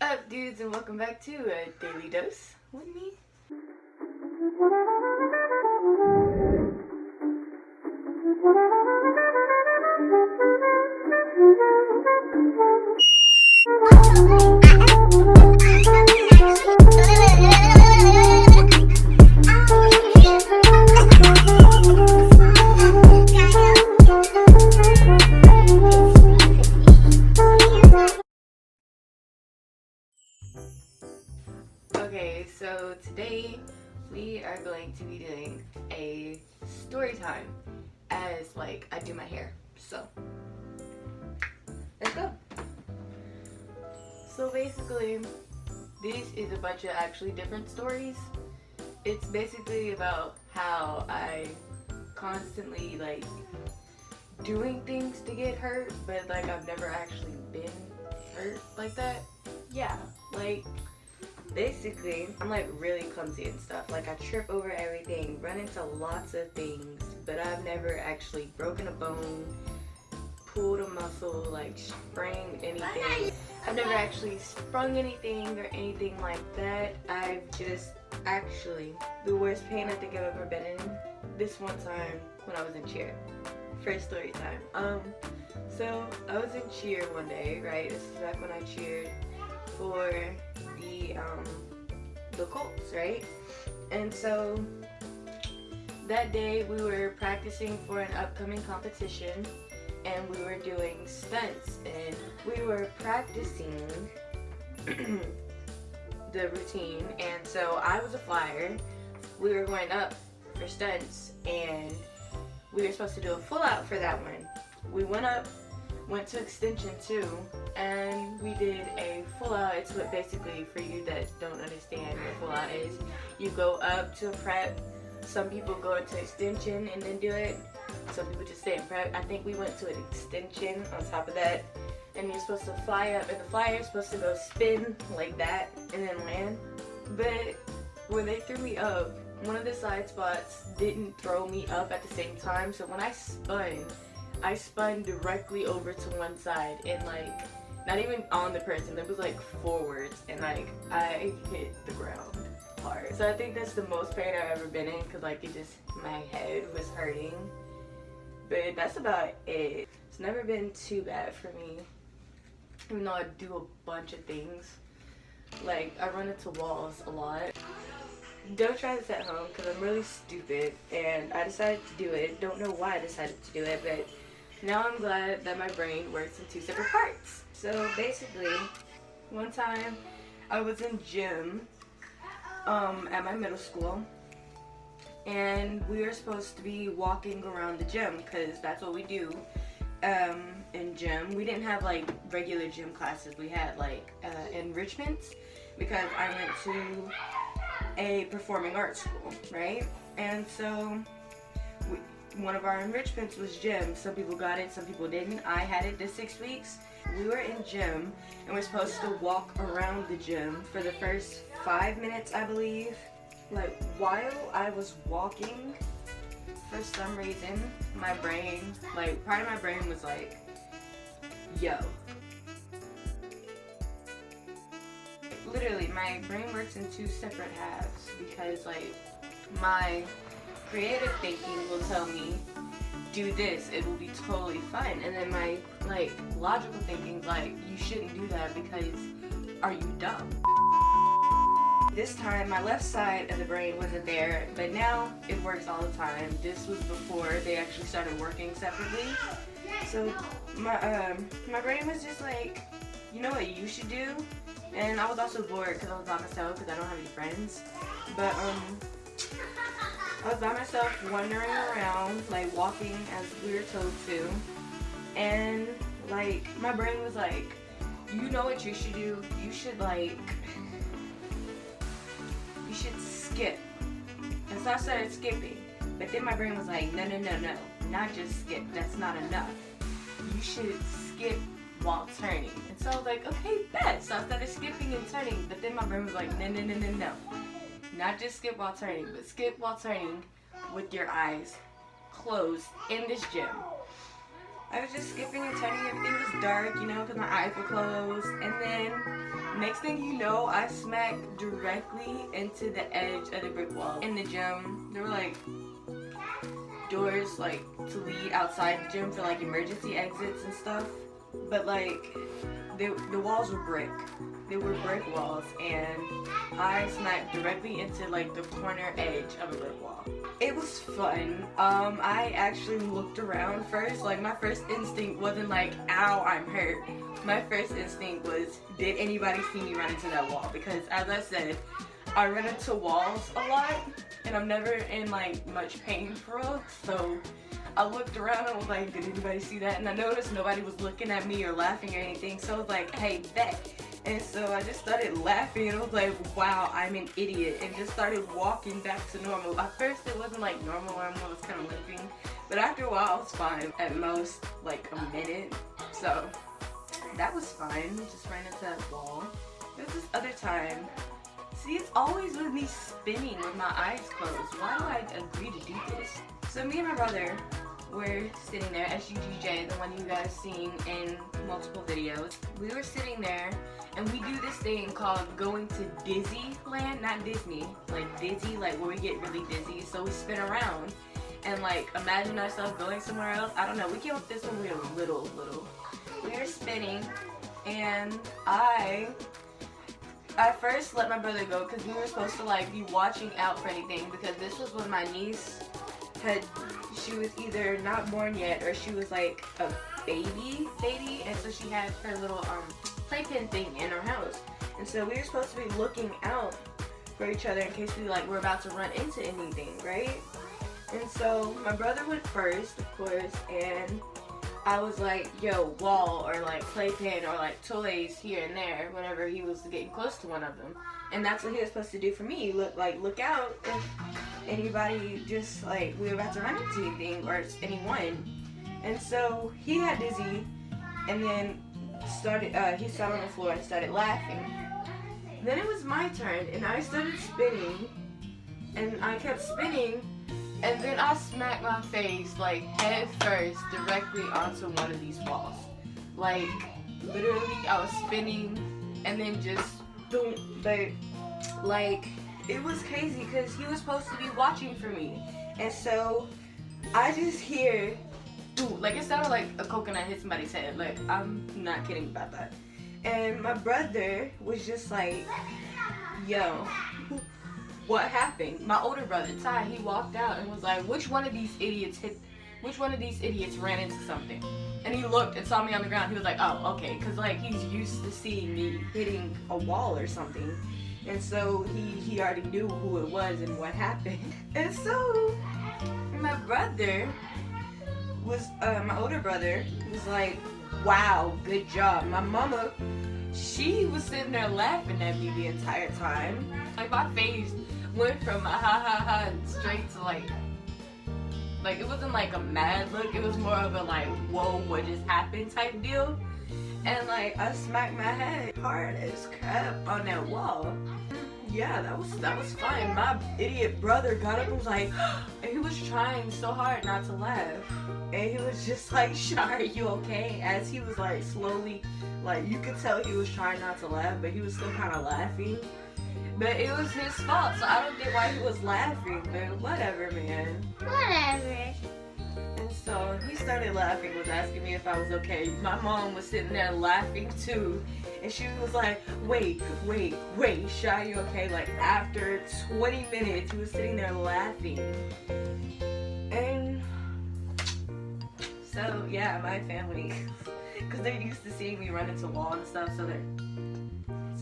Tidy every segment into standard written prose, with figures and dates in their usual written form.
Up, dudes, and welcome back to a Daily Dose with me. Okay, so today we are going to be doing a story time as like I do my hair. So let's go. So basically, this is a bunch of actually different stories. It's basically about how I constantly like doing things to get hurt, but like I've never actually been hurt like that. Yeah, like basically, I'm like really clumsy and stuff. Like I trip over everything, run into lots of things, but I've never actually broken a bone, pulled a muscle, like sprained anything. I've never actually sprung anything or anything like that. I've just actually, the worst pain I think I've ever been in, this one time when I was in cheer. First story time. So I was in cheer one day, right? This is back when I cheered for the Colts, right? And so that day we were practicing for an upcoming competition and we were doing stunts and we were practicing the routine. And so I was a flyer. We were going up for stunts and we were supposed to do a full out for that one. We went up, went to extension 2, and we did a full out. It's what basically, for you that don't understand what full out is, you go up to a prep. Some people go into extension and then do it. Some people just stay in prep. I think we went to an extension on top of that, and you're supposed to fly up, and the flyer is supposed to go spin like that and then land. But when they threw me up, one of the side spots didn't throw me up at the same time, so when I spun directly over to one side and like not even on the person, it was like forwards, and like I hit the ground hard. So I think that's the most pain I've ever been in, because like it just, my head was hurting. But that's about it. It's never been too bad for me, even though I do a bunch of things. Like I run into walls a lot. Don't try this at home because I'm really stupid and I decided to do it. Don't know why I decided to do it, but now I'm glad that my brain works in 2 separate parts. So basically, one time I was in gym at my middle school, and we were supposed to be walking around the gym because that's what we do in gym. We didn't have like regular gym classes. We had like enrichments because I went to a performing arts school, right? And so one of our enrichments was gym. Some people got it, some people didn't. I had it this 6 weeks. We were in gym and we're supposed to walk around the gym for the first 5 minutes, I believe. Like while I was walking, for some reason, my brain, like part of my brain was like, yo. Literally, my brain works in 2 separate halves because like my creative thinking will tell me, do this, it will be totally fine. And then my like logical thinking like, you shouldn't do that because are you dumb? This time my left side of the brain wasn't there, but now it works all the time. This was before they actually started working separately. So my brain was just like, you know what you should do? And I was also bored because I was by myself because I don't have any friends. But I was by myself wandering around, like walking as we were told to. And like my brain was like, you know what you should do? You should skip. And so I started skipping. But then my brain was like, no, not just skip. That's not enough. You should skip while turning. And so I was like, okay, bet. So I started skipping and turning, but then my brain was like, no. Not just skip while turning, but skip while turning with your eyes closed in this gym. I was just skipping and turning, everything was dark, you know, because my eyes were closed, and then next thing you know, I smacked directly into the edge of the brick wall. In the gym, there were like doors like to lead outside the gym for like emergency exits and stuff. But like the walls were brick. They were brick walls, and I smacked directly into like the corner edge of a brick wall. It was fun. I actually looked around first. Like my first instinct wasn't like, ow, I'm hurt. My first instinct was, did anybody see me run into that wall? Because as I said, I run into walls a lot, and I'm never in like much pain for real. So I looked around and was like, did anybody see that? And I noticed nobody was looking at me or laughing or anything. So I was like, hey, bet. And so I just started laughing and I was like, wow, I'm an idiot. And just started walking back to normal. At first it wasn't like normal, I was kind of limping. But after a while it was fine. At most like a minute. So that was fine. Just ran into that wall. There's this other time. See, it's always with me spinning with my eyes closed. Why do I agree to do this? So me and my brother were sitting there, SUGJ, the one you guys seen in multiple videos. We were sitting there and we do this thing called going to Disneyland, not Disney, like dizzy, like where we get really dizzy. So we spin around and like imagine ourselves going somewhere else. I don't know, we came up with this when we were little. We were spinning and I first let my brother go because we were supposed to like be watching out for anything, because this was when my niece she was either not born yet or she was like a baby, and so she had her little playpen thing in her house, and so we were supposed to be looking out for each other in case we like were about to run into anything, right? And so my brother went first, of course, and I was like, yo, wall or like playpen or like toys here and there whenever he was getting close to one of them. And that's what he was supposed to do for me. Look out if anybody just like we were about to run into anything or anyone. And so he got dizzy and then he sat on the floor and started laughing. Then it was my turn and I started spinning and I kept spinning. And then I smacked my face, like, head first, directly onto one of these walls. Like, literally, I was spinning, and then just, boom, like, it was crazy, because he was supposed to be watching for me. And so, I just hear, ooh, like, it sounded like a coconut hit somebody's head. Like, I'm not kidding about that. And my brother was just like, yo, what happened? My older brother, Ty, he walked out and was like, which one of these idiots ran into something? And he looked and saw me on the ground. He was like, oh, okay. Because, like, he's used to seeing me hitting a wall or something. And so he already knew who it was and what happened. And so my brother was, my older brother was like, wow, good job. My mama, she was sitting there laughing at me the entire time. Like, my face went from a ha ha ha straight to like it wasn't like a mad look, it was more of a like, whoa, what just happened type deal. And like, I smacked my head hard as crap on that wall. Yeah, that was fine. My idiot brother got up and was like, and he was trying so hard not to laugh. And he was just like, Shy, are you okay? As he was like slowly, like you could tell he was trying not to laugh, but he was still kind of laughing. But it was his fault, so I don't get why he was laughing, but whatever, man. Whatever. And so he started laughing, was asking me if I was okay. My mom was sitting there laughing too, and she was like, wait, Shy, you okay? Like after 20 minutes, he was sitting there laughing. And so yeah, my family, because they're used to seeing me run into walls and stuff, so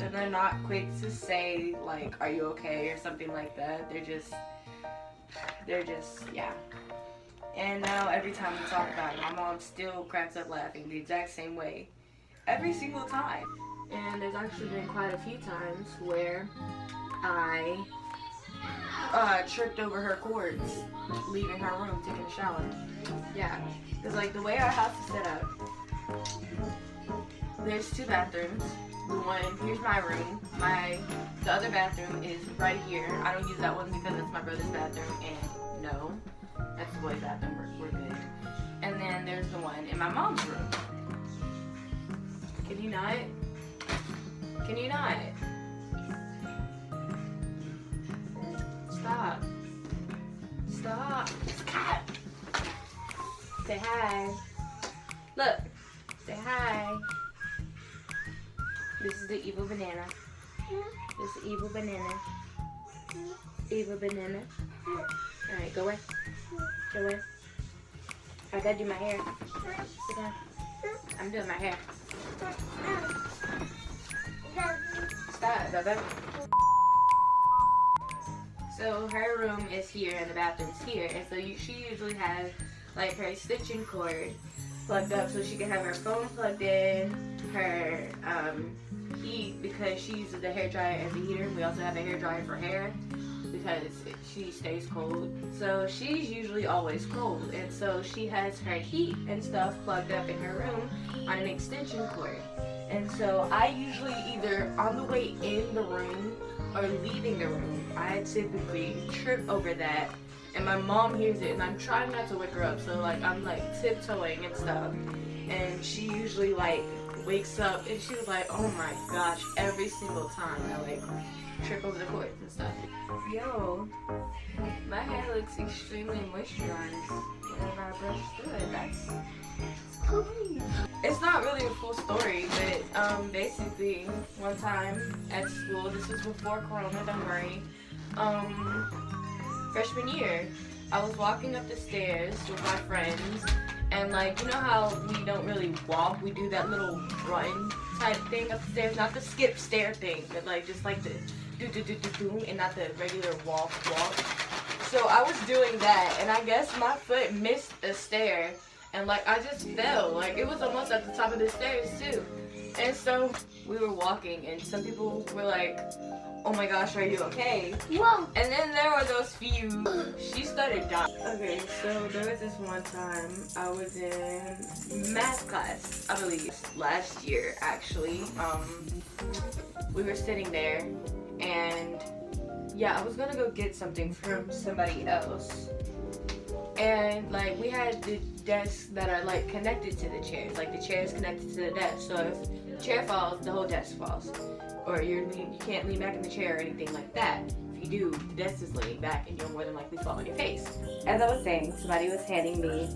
they're not quick to say like, are you okay or something like that. They're just yeah. And now every time we talk about it, my mom still cracks up laughing the exact same way every single time. And there's actually been quite a few times where I tripped over her cords leaving her room taking a shower. Yeah, because like the way our house is set up, there's two bathrooms. Here's my room. The other bathroom is right here. I don't use that one because it's my brother's bathroom, and no, that's the boys' bathroom. We're good. And then there's the one in my mom's room. Can you not? Can you not? Stop. Stop. Stop. Say hi. Look. Say hi. This is the evil banana. This is the evil banana. Evil banana. Alright, go away. Go away. I gotta do my hair. Sit down. I'm doing my hair. Stop, Baba. So her room is here and the bathroom's here, and so she usually has like her extension cord plugged up so she can have her phone plugged in, her heat, because she uses the hair dryer as a heater. We also have a hair dryer for hair because she stays cold. So she's usually always cold, and so she has her heat and stuff plugged up in her room on an extension cord. And so I usually either on the way in the room or leaving the room, I typically trip over that, and my mom hears it, and I'm trying not to wake her up, so like I'm like tiptoeing and stuff, and she usually like wakes up and she was like, oh my gosh, every single time I like trip over the cords and stuff. Yo, my hair looks extremely moisturized whenever I brush through it. That's crazy. It's not really a full story, but basically one time at school, this was before Corona, don't worry, freshman year, I was walking up the stairs with my friends, and like, you know how we don't really walk, we do that little run type thing up the stairs, not the skip stair thing, but like just like the do and not the regular walk. So I was doing that, and I guess my foot missed a stair, and like I just fell, like it was almost at the top of the stairs too. And so we were walking, and some people were like, oh my gosh, are you okay? Whoa. And then there were those few, she started dying. Okay, so there was this one time I was in math class, I believe, last year actually. We were sitting there, and yeah, I was gonna go get something from somebody else. And like we had the desks that are like connected to the chairs, like the chair is connected to the desk. So if the chair falls, the whole desk falls. Or you can't lean back in the chair or anything like that. If you do, the desk is leaning back and you'll more than likely fall on your face. As I was saying, somebody was handing me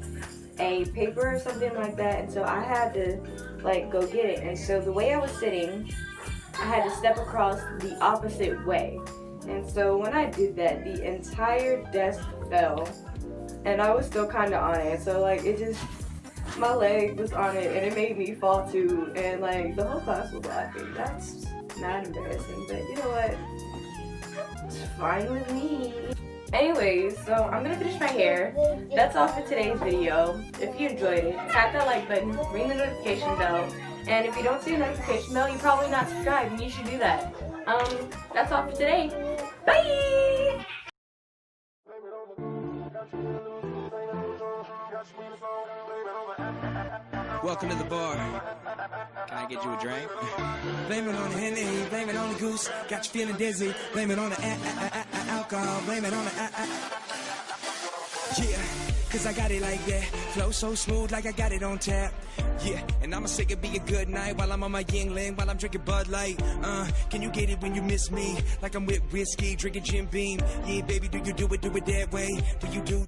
a paper or something like that, and so I had to like go get it. And so the way I was sitting, I had to step across the opposite way. And so when I did that, the entire desk fell, and I was still kind of on it. So like it just, my leg was on it, and it made me fall too. And like the whole class was laughing. That's not embarrassing, but you know what? It's fine with me. Anyways, so I'm gonna finish my hair. That's all for today's video. If you enjoyed it, tap that like button, ring the notification bell, and if you don't see a notification bell, you're probably not subscribed, and you should do that. That's all for today. Bye! Welcome to the bar. Can I get you a drink? Blame it on the Henny, blame it on the goose. Got you feeling dizzy. Blame it on the alcohol. Blame it on the yeah, cause I got it like that. Flow so smooth like I got it on tap. Yeah, and I'ma say it be a good night while I'm on my Yingling, while I'm drinking Bud Light. Can you get it when you miss me? Like I'm with whiskey, drinking Jim Beam. Yeah, baby, do you do it that way? Do you do